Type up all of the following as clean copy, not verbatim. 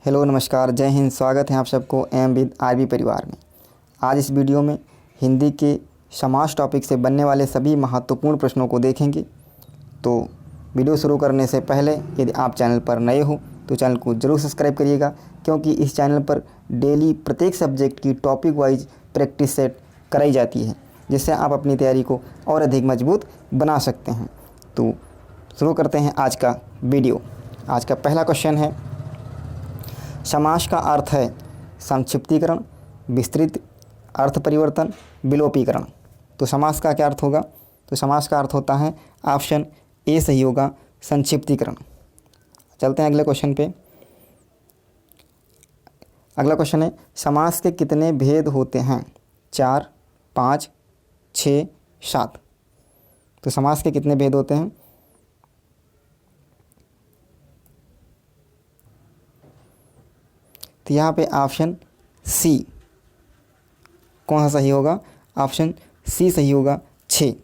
Hello नमस्कार, जय हिंद। स्वागत है आप सबको एम विद आरबी परिवार में। आज इस वीडियो में हिंदी के समास टॉपिक से बनने वाले सभी महत्वपूर्ण प्रश्नों को देखेंगे। तो वीडियो शुरू करने से पहले यदि आप चैनल पर नए हो तो चैनल को ज़रूर सब्सक्राइब करिएगा, क्योंकि इस चैनल पर डेली प्रत्येक सब्जेक्ट की टॉपिक वाइज प्रैक्टिस सेट कराई जाती है, जिससे आप अपनी तैयारी को और अधिक मजबूत बना सकते हैं। तो शुरू करते हैं आज का वीडियो। आज का पहला क्वेश्चन है, समास का अर्थ है संक्षिप्तीकरण, विस्तृत, अर्थ परिवर्तन, विलोपीकरण। तो समास का क्या अर्थ होगा? तो समास का अर्थ होता है ऑप्शन ए सही होगा, संक्षिप्तीकरण। चलते हैं अगले क्वेश्चन पे। अगला क्वेश्चन है, समास के कितने भेद होते हैं? 4, 5, 6, 7। तो समास के कितने भेद होते हैं? तो यहाँ पे ऑप्शन सी कौन सा सही होगा? ऑप्शन सी सही होगा, 6।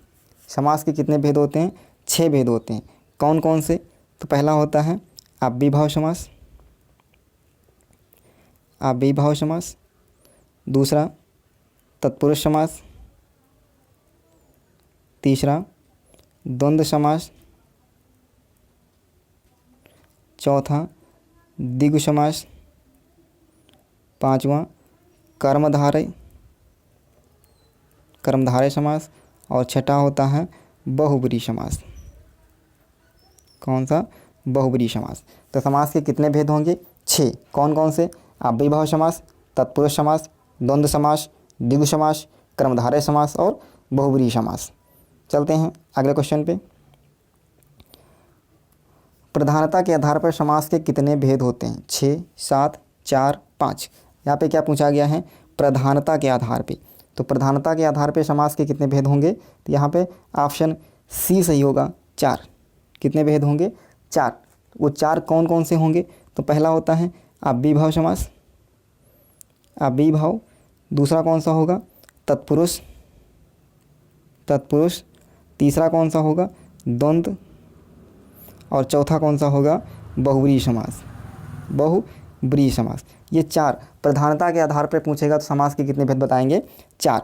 समास के कितने भेद होते हैं? 6 भेद होते हैं। कौन कौन से? तो पहला होता है अव्ययीभाव समास, अव्ययीभाव समास। दूसरा तत्पुरुष समास। तीसरा द्वंद्व समास। चौथा द्विगु समास। पांचवा कर्मधारय समास। और छठा होता है बहुब्रीहि समास। कौन सा? बहुब्रीहि समास। तो समास के कितने भेद होंगे? 6। कौन कौन से? अव्ययीभाव समास, तत्पुरुष समास, द्वंद्व समास, द्विगु समास, कर्मधारय समास और बहुब्रीहि समास। चलते हैं अगले क्वेश्चन पे। प्रधानता के आधार पर समास के कितने भेद होते हैं? 6, 7, 4, 5। यहाँ पे क्या पूछा गया है? प्रधानता के आधार पे। तो प्रधानता के आधार पे समास के कितने भेद होंगे? तो यहाँ पे ऑप्शन सी सही होगा, 4। कितने भेद होंगे? 4। वो 4 कौन कौन से होंगे? तो पहला होता है अव्ययीभाव समास, अव्ययीभाव। दूसरा कौन सा होगा? तत्पुरुष, तत्पुरुष। तीसरा कौन सा होगा? द्वंद्व। और चौथा कौन सा होगा? बहुब्रीहि समास, बहुब्रीहि समास। ये 4 प्रधानता के आधार पर पूछेगा तो समास के कितने भेद बताएंगे? 4।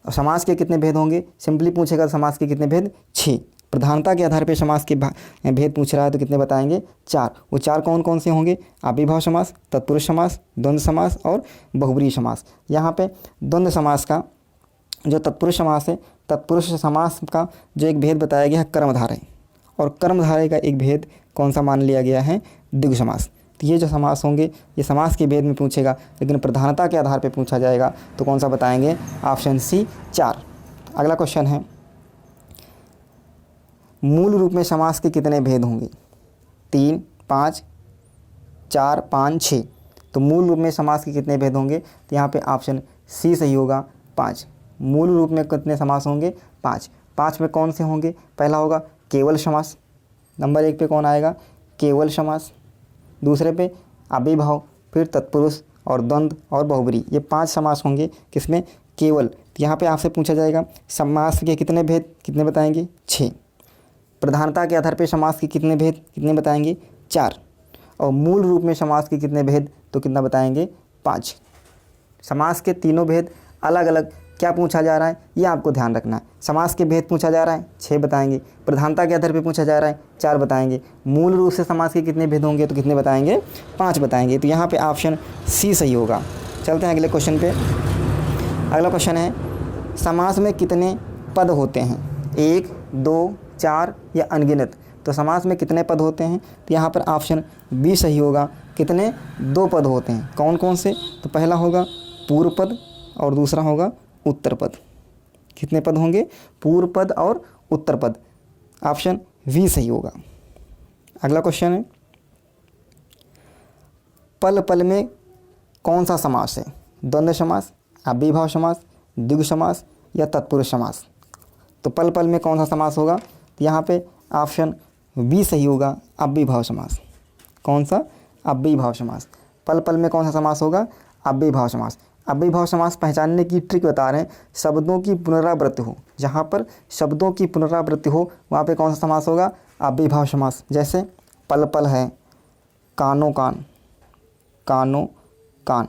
समास के कितने भेद होंगे? सिंपली पूछेगा तो समास के कितने भेद? 6। प्रधानता के आधार पर समास के भेद पूछ रहा है तो कितने बताएंगे? 4। वो 4 कौन कौन से होंगे? अव्ययीभाव समास, तत्पुरुष समास, द्वंद्व समास और बहुब्रीहि समास। यहाँ पे द्वंद्व समास का जो तत्पुरुष समास है, तत्पुरुष समास का जो एक भेद बताया गया है कर्मधारय, और कर्मधारय का एक भेद कौन सा मान लिया गया है? द्विगु समास। तो ये जो समास होंगे ये समास के भेद में पूछेगा, लेकिन प्रधानता के आधार पर पूछा जाएगा तो कौन सा बताएंगे? Option C, 4। अगला क्वेश्चन है, मूल रूप में समास के कितने भेद होंगे? 3, 5, 4, 5, 6। तो मूल रूप में समास के कितने भेद होंगे? तो यहाँ पे ऑप्शन सी सही होगा, 5। मूल रूप में कितने समास होंगे? 5। 5 में कौन से होंगे? पहला होगा केवल समास। नंबर 1 पे कौन आएगा? केवल समास। दूसरे पे अव्ययीभाव, फिर तत्पुरुष और द्वंद्व और बहुब्रीहि। ये 5 समास होंगे किसमें? केवल। यहाँ पे आपसे पूछा जाएगा समास के कितने भेद, कितने बताएंगे? 6। प्रधानता के आधार पर समास के कितने भेद, कितने बताएंगे? 4। और मूल रूप में समास के कितने भेद, तो कितना बताएंगे? 5। समास के तीनों भेद अलग अलग क्या पूछा जा रहा है ये आपको ध्यान रखना है। समास के भेद पूछा जा रहा है 6 बताएंगे, प्रधानता के आधार पर पूछा जा रहा है 4 बताएंगे, मूल रूप से समास के कितने भेद होंगे तो कितने बताएंगे? 5 बताएंगे। तो यहाँ पे ऑप्शन सी सही होगा। चलते हैं अगले क्वेश्चन पे। अगला क्वेश्चन है, समास में कितने पद होते हैं? 1, 2, 4 या अनगिनत? तो समास में कितने पद होते हैं? तो यहाँ पर ऑप्शन बी सही होगा। कितने? 2 पद होते हैं। कौन कौन से? तो पहला होगा पूर्व पद और दूसरा होगा उत्तर पद। कितने पद होंगे? पूर्व पद और उत्तर पद। ऑप्शन वी सही होगा। अगला क्वेश्चन है, पल पल में कौन सा समास है? द्वंद्व समास, अव्ययीभाव समास, द्विगु समास या तत्पुरुष समास? तो पल पल में कौन सा समास होगा? तो यहाँ पे ऑप्शन बी सही होगा, अव्ययीभाव समास। कौन सा? अव्ययीभाव समास। पल पल में कौन सा समास होगा? अव्ययीभाव समास। अव्ययीभाव समास पहचानने की ट्रिक बता रहे हैं, शब्दों की पुनरावृत्ति हो, जहाँ पर शब्दों की पुनरावृत्ति हो वहाँ पे कौन सा समास होगा? अव्ययीभाव समास। जैसे पल पल है, कानो कान, कानो कान,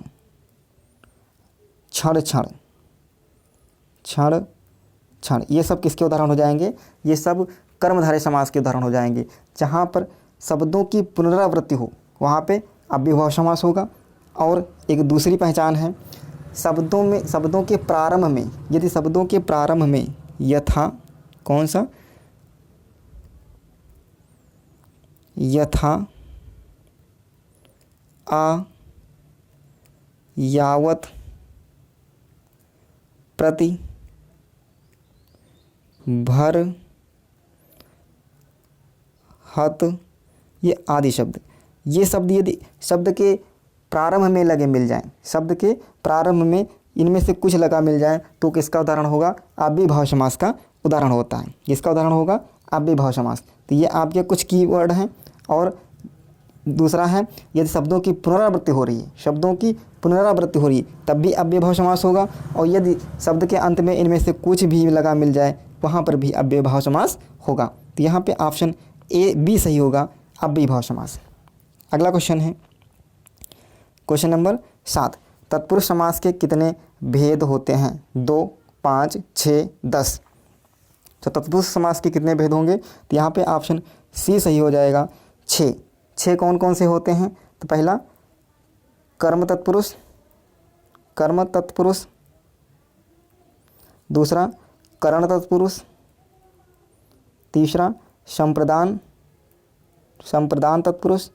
क्षण क्षण, क्षण क्षण, ये सब किसके उदाहरण हो जाएंगे? ये सब कर्मधारय समास के उदाहरण हो जाएंगे। जहाँ पर शब्दों की पुनरावृत्ति हो वहाँ पे अव्ययभाव समास होगा। और एक दूसरी पहचान है, शब्दों के प्रारंभ में, यदि शब्दों के प्रारंभ में यथा, कौन सा? यथा, आ, यावत, प्रति, भर, हत, ये आदि शब्द, ये शब्द यदि शब्द के प्रारंभ में लगे मिल जाएं, शब्द के प्रारंभ में इनमें से कुछ लगा मिल जाए तो किसका उदाहरण होगा? अव्ययभाव समास का उदाहरण होता है। किसका उदाहरण होगा? अव्ययभाव समास। तो ये आपके कुछ कीवर्ड हैं। और दूसरा है, यदि शब्दों की पुनरावृत्ति हो रही है, शब्दों की पुनरावृत्ति हो रही है तब भी अव्ययभाव समास होगा। और यदि शब्द के अंत में इनमें से कुछ भी लगा मिल जाए वहाँ पर भी अव्ययभाव समास होगा। तो यहाँ पे ऑप्शन ए बी सही होगा, अव्ययभाव समास। अगला क्वेश्चन है क्वेश्चन नंबर 7। तत्पुरुष समास के कितने भेद होते हैं? 2, 5, 6, 10। तो तत्पुरुष समास के कितने भेद होंगे? तो यहाँ पे ऑप्शन सी सही हो जाएगा, 6। 6 कौन कौन से होते हैं? तो पहला कर्म तत्पुरुष, कर्म तत्पुरुष। दूसरा करण तत्पुरुष। तीसरा संप्रदान, संप्रदान तत्पुरुष।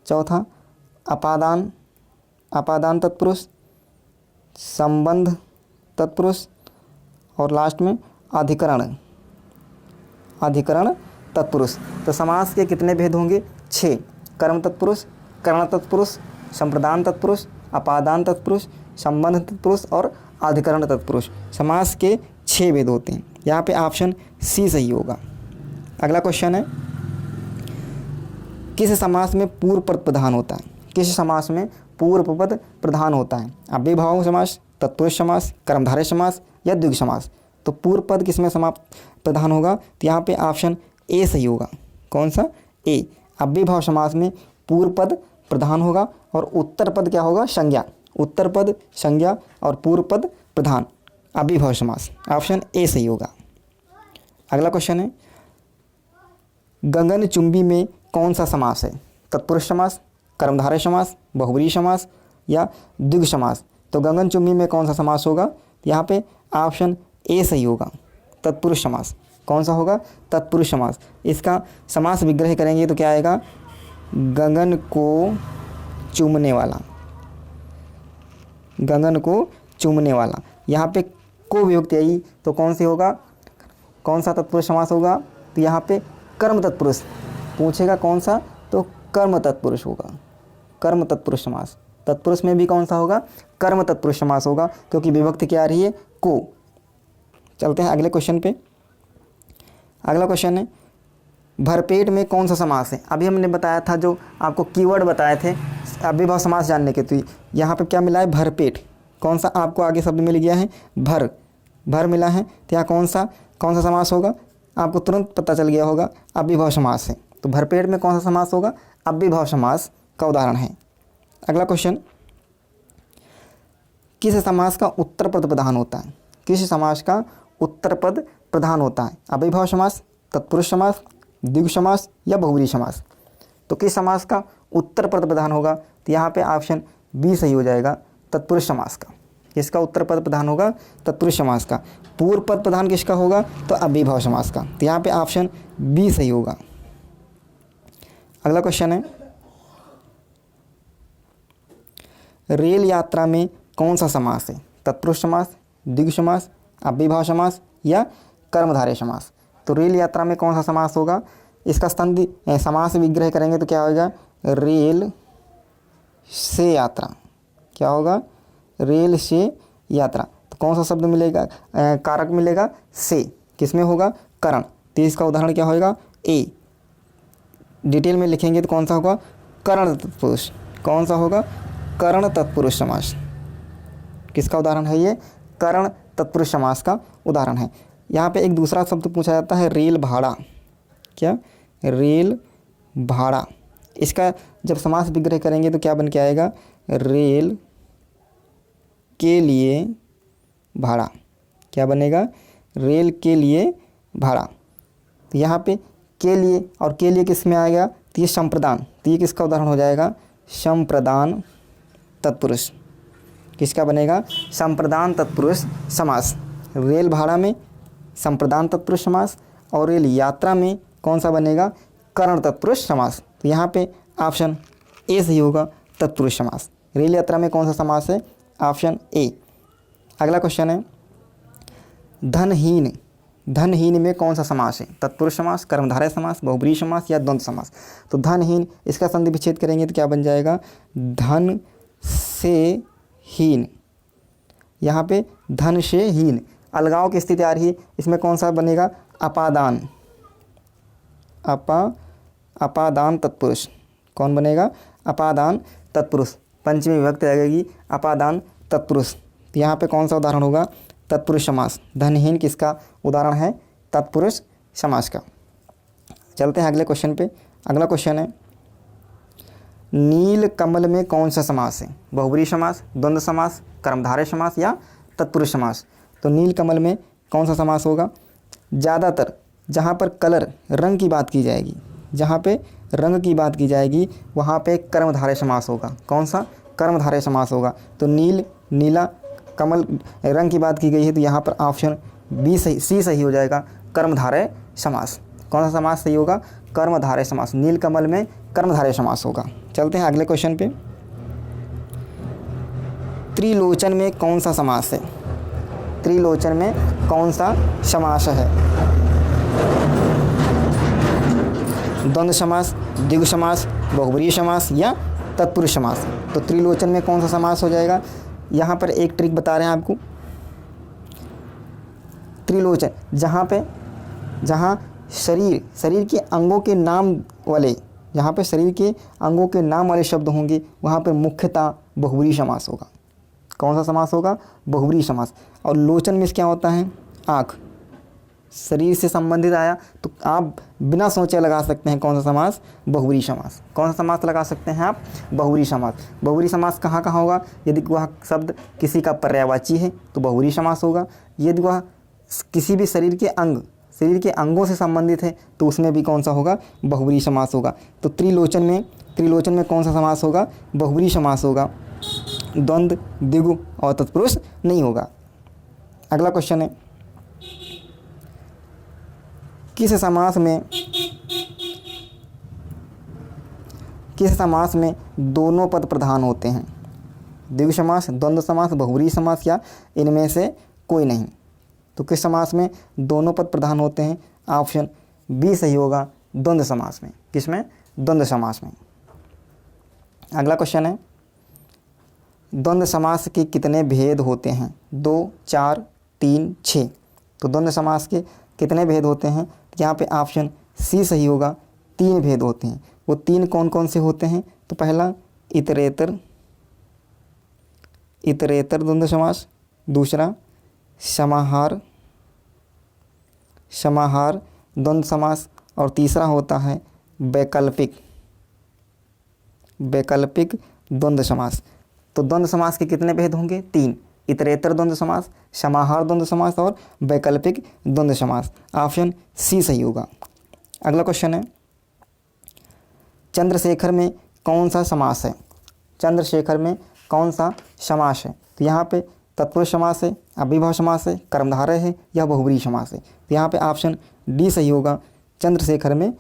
चौथा अपादान, अपादान तत्पुरुष। संबंध तत्पुरुष। और लास्ट में अधिकरण, अधिकरण तत्पुरुष। तो समास के कितने भेद होंगे? 6। कर्म तत्पुरुष, करण तत्पुरुष, संप्रदान तत्पुरुष, अपादान तत्पुरुष, संबंध तत्पुरुष और अधिकरण तत्पुरुष। समास के 6 भेद होते हैं। यहाँ पे ऑप्शन सी सही होगा। अगला क्वेश्चन है, किस समास में पूर्व पद प्रधान होता है? किस समास में पूर्व पद प्रधान होता है? अव्ययभाव समास, तत्पुरुष समास, कर्मधारय समास या द्विगु समास? तो पूर्व पद किसमें समास प्रधान होगा? तो यहाँ पे ऑप्शन ए सही होगा। कौन सा? ए। अव्ययभाव समास में पूर्व पद प्रधान होगा और उत्तर पद क्या होगा? संज्ञा। उत्तर पद संज्ञा और पूर्व पद प्रधान, अव्ययभाव समास। ऑप्शन ए सही होगा। अगला क्वेश्चन है, गगनचुंबी में कौन सा समास है? तत्पुरुष समास, कर्मधारय समास, बहुब्रीहि समास या द्विगु समास? तो गगनचुंबी में कौन सा समास होगा? यहाँ पे ऑप्शन ए सही होगा, तत्पुरुष समास। कौन सा होगा? तत्पुरुष समास। इसका समास विग्रह करेंगे तो क्या आएगा? गगन को चूमने वाला, गगन को चूमने वाला। यहाँ पे को विभक्ति आई तो कौन सी होगा? कौन सा तत्पुरुष समास होगा? तो यहाँ पे कर्म तत्पुरुष पूछेगा, कौन सा? तो कर्म तत्पुरुष होगा, कर्म तत्पुरुष समास। तत्पुरुष में भी कौन सा होगा? कर्म तत्पुरुष समास होगा, क्योंकि विभक्ति क्या आ रही है? को। चलते हैं अगले क्वेश्चन पे। अगला क्वेश्चन है, भरपेट में कौन सा समास है? अभी हमने बताया था, जो आपको कीवर्ड बताए थे अव्ययभाव समास जानने के, तो यहाँ पे क्या मिला है? भरपेट। कौन सा आपको आगे शब्द मिल गया है? भर, भर मिला है। तो यहाँ कौन सा समास होगा? आपको तुरंत पता चल गया होगा, अव्ययभाव समास है। तो भरपेट में कौन सा समास होगा? अव्ययभाव समास का उदाहरण है। अगला क्वेश्चन, किस समास का उत्तर पद प्रधान होता है? किस समास का उत्तर पद प्रधान होता है? अव्ययभाव समास, तत्पुरुष समास, द्विगु समास या बहुब्रीहि समास? तो किस समास का उत्तर पद प्रधान होगा? तो यहाँ पे ऑप्शन बी सही हो जाएगा, तत्पुरुष समास का। किसका उत्तर पद प्रधान होगा? तत्पुरुष समास का। पूर्व पद प्रधान किसका होगा? तो अव्ययभाव समास का। तो यहाँ पे ऑप्शन बी सही होगा। अगला क्वेश्चन है, रेल यात्रा में कौन सा समास है? तत्पुरुष समास, द्विगु समास, अव्ययभाव समास या कर्मधारय समास? तो रेल यात्रा में कौन सा समास होगा? इसका संधि समास विग्रह करेंगे तो क्या होगा? रेल से यात्रा। क्या होगा? रेल से यात्रा। तो कौन सा शब्द मिलेगा? कारक मिलेगा से। किसमें होगा? करण। तो इसका उदाहरण क्या होगा? ए। डिटेल में लिखेंगे तो कौन सा होगा? करण तत्पुरुष। कौन सा होगा? करण तत्पुरुष समास। किसका उदाहरण है ये? करण तत्पुरुष समास का उदाहरण है। यहाँ पे एक दूसरा शब्द पूछा जाता है, रेल भाड़ा। क्या? रेल भाड़ा। इसका जब समास विग्रह करेंगे तो क्या बन के आएगा? रेल के लिए भाड़ा। क्या बनेगा? रेल के लिए भाड़ा। तो यहाँ पे के लिए और के लिए किस में आएगा? तो ये संप्रदान, तो ये किसका उदाहरण हो जाएगा? संप्रदान तत्पुरुष। किसका बनेगा? संप्रदान तत्पुरुष समास। रेल भाड़ा में संप्रदान तत्पुरुष समास और रेल यात्रा में कौन सा बनेगा? करण तत्पुरुष समास। तो यहाँ पे ऑप्शन ए सही होगा, तत्पुरुष समास। रेल यात्रा में कौन सा समास है? Option A. अगला क्वेश्चन है धनहीन। धनहीन में कौन सा समास है? तत्पुरुष समास, कर्मधारय समास, बहुब्रीहि समास या द्वंद्व समास? तो धनहीन, इसका संधि विच्छेद करेंगे तो क्या बन जाएगा? धन से हीन। यहाँ पे धन से हीन, अलगाव की स्थिति आ रही है, इसमें कौन सा बनेगा? अपादान। अपादान तत्पुरुष। कौन बनेगा? अपादान तत्पुरुष। पंचमी विभक्ति लगेगी, अपादान तत्पुरुष। तो यहाँ पे कौन सा उदाहरण होगा? तत्पुरुष समास। धनहीन किसका उदाहरण है? तत्पुरुष समास का। चलते हैं अगले क्वेश्चन पे। अगला क्वेश्चन है नील कमल में कौन सा समास है? बहुब्रीहि समास, द्वंद्व समास, कर्मधारय समास या तत्पुरुष समास? तो नील कमल में कौन सा समास होगा? ज़्यादातर जहाँ पर कलर रंग की बात की जाएगी, जहाँ पे रंग की बात की जाएगी वहाँ पे कर्मधारय समास होगा। कौन सा? कर्मधारय समास होगा। तो नील, नीला, कमल, रंग की बात की गई है, तो यहाँ पर ऑप्शन बी सही, सी सही हो जाएगा, कर्मधारय समास। कौन सा समास सही होगा? कर्मधारय समास। नील कमल में कर्मधारय समास होगा। चलते हैं अगले क्वेश्चन पे। त्रिलोचन में कौन सा समास है? त्रिलोचन में कौन सा समास है? द्वंद्व समास, द्विगु समास, बहुब्रीहि समास या तत्पुरुष समास? तो त्रिलोचन में कौन सा समास हो जाएगा? यहाँ पर एक ट्रिक बता रहे हैं आपको। त्रिलोचन जहाँ शरीर के अंगों के नाम वाले, जहाँ पे शरीर के अंगों के नाम वाले शब्द होंगे वहाँ पर मुख्यतः बहुब्रीहि समास होगा। कौन सा समास होगा? बहुब्रीहि समास। और लोचन में क्या होता है? आँख। शरीर से संबंधित आया तो आप बिना सोचे लगा सकते हैं कौन सा समास? बहुब्रीहि समास। कौन सा समास लगा सकते हैं आप? बहुब्रीहि समास। बहुब्रीहि समास कहाँ कहाँ होगा? यदि वह शब्द किसी का पर्यायवाची है तो बहुब्रीहि समास होगा। यदि वह किसी भी शरीर के अंगों से संबंधित है तो उसमें भी कौन सा होगा? बहुब्रीहि समास होगा। तो त्रिलोचन में कौन सा समास होगा? बहुब्रीहि समास होगा। द्वंद्व, द्विगु और तत्पुरुष नहीं होगा। अगला क्वेश्चन है किस समास में दोनों पद प्रधान होते हैं? द्विगु समास, द्वंद्व समास, बहुब्रीहि समास या इनमें से कोई नहीं? तो किस समास में दोनों पद प्रधान होते हैं? ऑप्शन बी सही होगा, द्वंद्व समास में। किसमें? द्वंद्व समास में। अगला क्वेश्चन है द्वंद्व समास के कितने भेद होते हैं? 2, 4, 3, 6। तो द्वंद्व समास के कितने भेद होते हैं? यहाँ पे ऑप्शन सी सही होगा, 3 भेद होते हैं। वो 3 कौन कौन से होते हैं? तो पहला इतरेतर द्वंद्व समास, दूसरा समाहार द्वंद्व समास और तीसरा होता है वैकल्पिक द्वंद्व समास। तो द्वंद्व समास के कितने भेद होंगे? 3। इतरेतर द्वंद्व समास, समाहार द्वंद्व समास और वैकल्पिक द्वंद्व समास। ऑप्शन सी सही होगा। अगला क्वेश्चन है चंद्रशेखर में कौन सा समास है? चंद्रशेखर में कौन सा समास है? तो यहाँ पे तत्पुरुष समास है, अव्ययभाव समास है, कर्मधारय है या बहुब्रीहि समास है? तो यहाँ पे ऑप्शन डी सही होगा, चंद्रशेखर में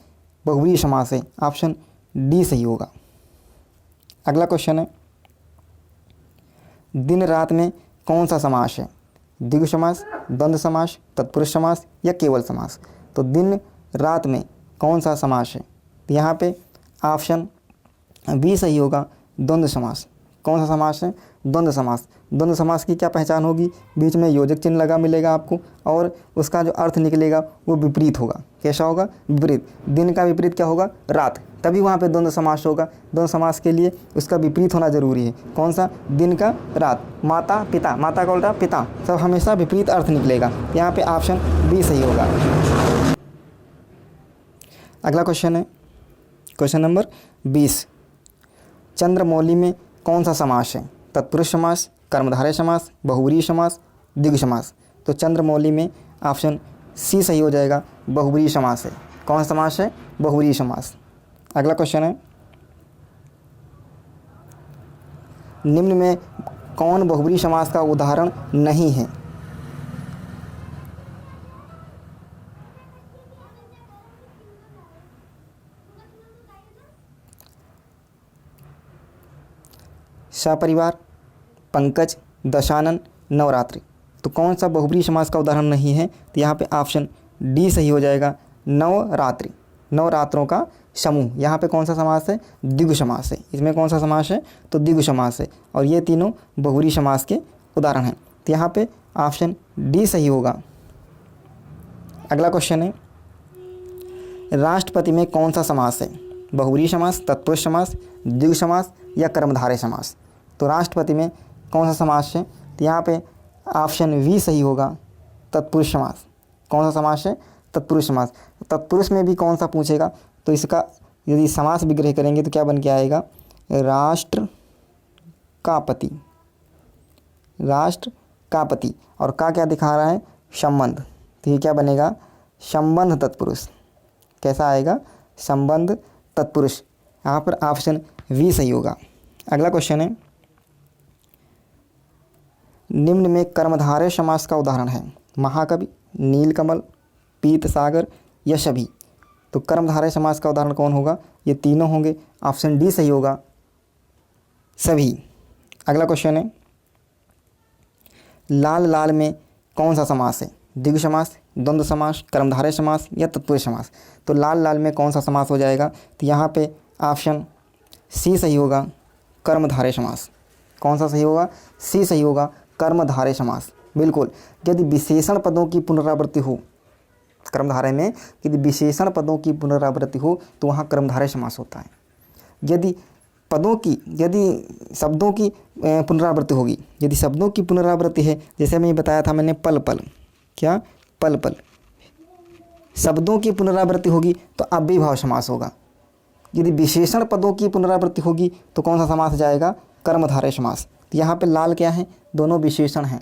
बहुब्रीहि समास है। ऑप्शन डी सही होगा। अगला क्वेश्चन है दिन रात में कौन सा समास है? द्विगु समास, द्वंद्व समास, तत्पुरुष समास या केवल समास? तो दिन रात में कौन सा समास है? तो यहाँ पे ऑप्शन बी सही होगा, द्वंद्व समास। कौन सा समास है? द्वंद्व समास। द्वंद्व समास की क्या पहचान होगी? बीच में योजक चिन्ह लगा मिलेगा आपको और उसका जो अर्थ निकलेगा वो विपरीत होगा। कैसा होगा? विपरीत। दिन का विपरीत क्या होगा? रात। तभी वहाँ पे द्वंद्व समास होगा। द्वंद्व समास के लिए उसका विपरीत होना जरूरी है। कौन सा? दिन का रात। माता पिता, माता का उल्टा पिता, सब हमेशा विपरीत अर्थ निकलेगा। यहाँ पे ऑप्शन बी सही होगा। अगला क्वेश्चन है क्वेश्चन नंबर 20। चंद्रमौली में कौन सा समास है? तत्पुरुष समास, कर्मधारय समास, बहुव्रीहि समास, द्विगु समास। तो चंद्रमौली में ऑप्शन सी सही हो जाएगा, बहुव्रीहि समास है। कौन सा समास है? बहुव्रीहि समास। अगला क्वेश्चन है, निम्न में कौन बहुव्रीहि समास का उदाहरण नहीं है? सपरिवार, पंकज, दशानन, नवरात्रि। तो कौन सा बहुव्रीहि समास का उदाहरण नहीं है? तो यहाँ पे ऑप्शन डी सही हो जाएगा, नवरात्रि। नवरात्रों का समूह। यहाँ पे कौन सा समास है? द्विगु समास है। इसमें कौन सा समास है? तो द्विगु समास है। और ये तीनों बहुव्रीहि समास के उदाहरण हैं। तो यहाँ पे ऑप्शन डी सही होगा। अगला क्वेश्चन है, राष्ट्रपति में कौन सा समास है? बहुव्रीहि समास, तत्पुरुष समास, द्विगु समास या कर्मधारय समास। तो राष्ट्रपति में कौन सा समास है? तो यहाँ पे ऑप्शन वी सही होगा, तत्पुरुष समास। कौन सा समास है? तत्पुरुष समास। तत्पुरुष में भी कौन सा पूछेगा? तो इसका यदि समास विग्रह करेंगे तो क्या बन के आएगा? राष्ट्र का पति। राष्ट्र का पति। और का क्या दिखा रहा है? संबंध। तो ये क्या बनेगा? संबंध तत्पुरुष। कैसा आएगा? संबंध तत्पुरुष। यहाँ पर ऑप्शन वी सही होगा। अगला क्वेश्चन है, निम्न में कर्मधारय समास का उदाहरण है? महाकवि, नीलकमल, पीतसागर या सभी। तो कर्मधारय समास का उदाहरण कौन होगा? ये तीनों होंगे। ऑप्शन डी सही होगा, सभी। अगला क्वेश्चन है, लाल लाल में कौन सा समास है? द्विगु समास, द्वंद्व समास, कर्मधारय समास या तत्पुरुष समास। तो लाल लाल में कौन सा समास हो जाएगा? तो यहाँ पे ऑप्शन सी सही होगा, कर्मधारय समास। कौन सा सही होगा? सी सही होगा, कर्मधारय समास। बिल्कुल। यदि विशेषण पदों की पुनरावृत्ति हो, कर्मधारय में यदि विशेषण पदों की पुनरावृत्ति हो तो वहाँ कर्मधारय समास होता है। यदि शब्दों की पुनरावृत्ति होगी, यदि शब्दों की पुनरावृत्ति है, जैसे मैं बताया था मैंने पल पल, क्या? पल पल। शब्दों की पुनरावृत्ति होगी तो अव्ययीभाव समास होगा। यदि विशेषण पदों की पुनरावृत्ति होगी तो कौन सा समास जाएगा? कर्मधारय समास। तो यहाँ पे लाल क्या है? दोनों विशेषण हैं।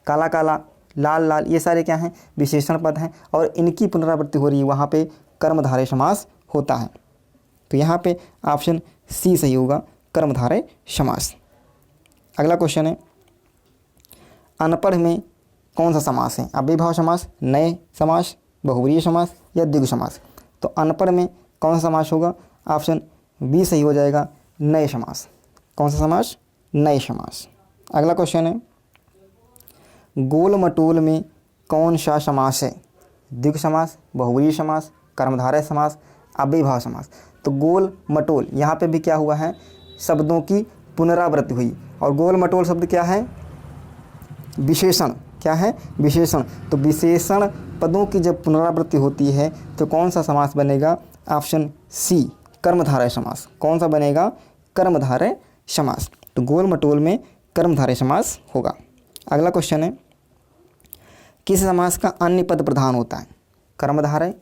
काला काला, लाल लाल, ये सारे क्या हैं? विशेषण पद हैं। और इनकी पुनरावृत्ति हो रही है, वहाँ पे कर्मधारय समास होता है। तो यहाँ पे ऑप्शन सी सही होगा, कर्मधारय समास। अगला क्वेश्चन है, अनपढ़ में कौन सा समास है? अव्ययीभाव समास, नए समास, बहुव्रीहि समास या द्विगु समास। तो अनपढ़ में कौन सा समास होगा? ऑप्शन बी सही हो जाएगा, नए समास। कौन सा समास? नए समास। अगला क्वेश्चन है, गोल मटोल में कौन सा समास है? द्विगु समास, बहुव्रीहि समास, कर्मधारय समास, अव्ययीभाव समास। तो गोल मटोल, यहाँ पे भी क्या हुआ है? शब्दों की पुनरावृत्ति हुई। और गोल मटोल शब्द क्या है? विशेषण। क्या है? विशेषण। तो विशेषण पदों की जब पुनरावृत्ति होती है तो कौन सा समास बनेगा? ऑप्शन सी, कर्मधारय समास। कौन सा बनेगा? कर्मधारय समास। तो गोल मटोल में कर्मधारय समास होगा। अगला क्वेश्चन है, किस समास का अन्य पद प्रधान होता है? कर्मधारय,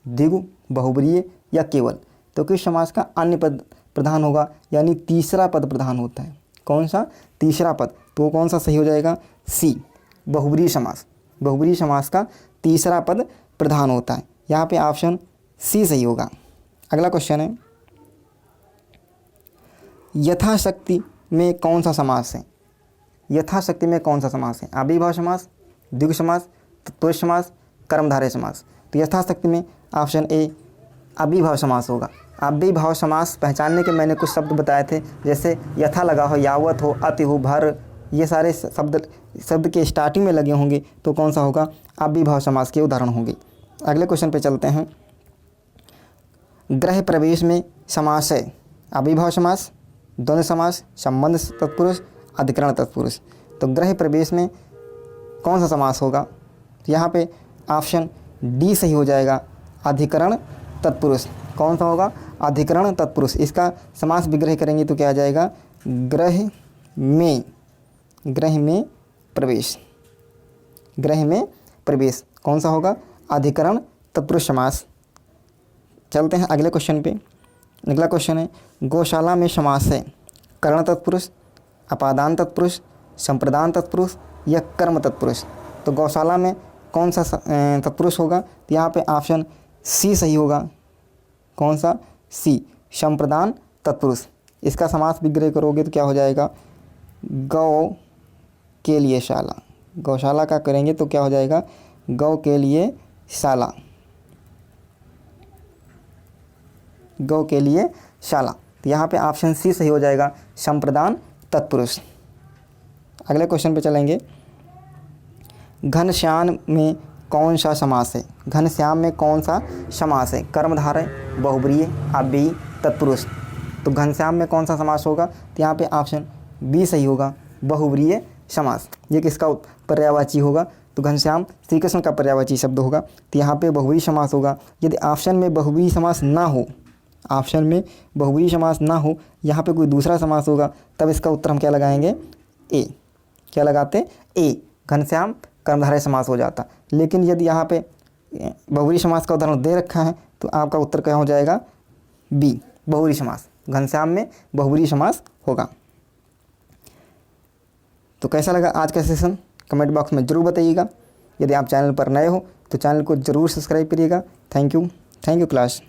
द्विगु, बहुव्रीहि या केवल। तो किस समास का अन्य पद प्रधान होगा? यानी तीसरा पद प्रधान होता है। कौन सा? तीसरा पद। तो कौन सा सही हो जाएगा? सी, बहुव्रीहि समास। बहुव्रीहि समास का तीसरा पद प्रधान होता है। यहाँ पे ऑप्शन सी सही होगा। अगला क्वेश्चन है, यथाशक्ति में कौन सा समास है? यथाशक्ति में कौन सा समास है? अव्ययीभाव समास, द्विगु समास, तत्पुरुष समास, कर्मधारय समास। तो यथाशक्ति में ऑप्शन ए, अव्ययीभाव समास होगा। अव्ययीभाव समास पहचानने के मैंने कुछ शब्द बताए थे, जैसे यथा लगा हो, यावत हो, अति हो, भर, ये सारे शब्द के स्टार्टिंग में लगे होंगे तो कौन सा होगा? अव्ययीभाव समास के उदाहरण होंगे। अगले क्वेश्चन पे चलते हैं, गृह प्रवेश में समास है? अव्ययीभाव समास, द्वंद्व समास, संबंध तत्पुरुष, अधिकरण तत्पुरुष। तो गृह प्रवेश में कौन सा समास होगा? यहाँ पे ऑप्शन डी सही हो जाएगा, अधिकरण तत्पुरुष। कौन सा होगा? अधिकरण तत्पुरुष। इसका समास विग्रह करेंगे तो क्या आ जाएगा? गृह में प्रवेश। गृह में प्रवेश कौन सा होगा? अधिकरण तत्पुरुष समास। चलते हैं अगले क्वेश्चन पे। अगला क्वेश्चन है, गौशाला में समास है? करण तत्पुरुष, अपादान तत्पुरुष, संप्रदान तत्पुरुष या कर्म तत्पुरुष। तो गौशाला में कौन सा तत्पुरुष होगा? तो यहाँ पे ऑप्शन सी सही होगा। कौन सा? सी, संप्रदान तत्पुरुष। इसका समास विग्रह करोगे तो क्या हो जाएगा? गौ के लिए शाला। गौशाला का करेंगे तो क्या हो जाएगा? गौ के लिए शाला। गौ के लिए शाला। तो यहाँ पे ऑप्शन सी सही हो जाएगा, संप्रदान तत्पुरुष। अगले क्वेश्चन पे चलेंगे। घनश्याम में कौन सा समास है? घनश्याम में कौन सा समास है? कर्मधारय, बहुब्रीहि, अव्ययी, तत्पुरुष। तो घनश्याम में कौन सा समास होगा? तो यहाँ पे ऑप्शन बी सही होगा, बहुब्रीहि समास। ये किसका पर्यायवाची होगा? तो घनश्याम श्री कृष्ण का पर्यायवाची शब्द होगा। तो यहाँ पे बहुब्रीहि समास होगा। यदि ऑप्शन में बहुब्रीहि समास ना हो, ऑप्शन में बहुब्रीहि समास ना हो, यहाँ पे कोई दूसरा समास होगा, तब इसका उत्तर हम क्या लगाएंगे? ए। क्या लगाते? ए। घनश्याम कर्मधारय समास हो जाता। लेकिन यदि यहाँ पे बहुब्रीहि समास का उदाहरण दे रखा है तो आपका उत्तर क्या हो जाएगा? बी, बहुब्रीहि समास। घनश्याम में बहुब्रीहि समास होगा। तो कैसा लगा आज का सेशन? कमेंट बॉक्स में ज़रूर बताइएगा। यदि आप चैनल पर नए हो तो चैनल को ज़रूर सब्सक्राइब करिएगा। Thank you class.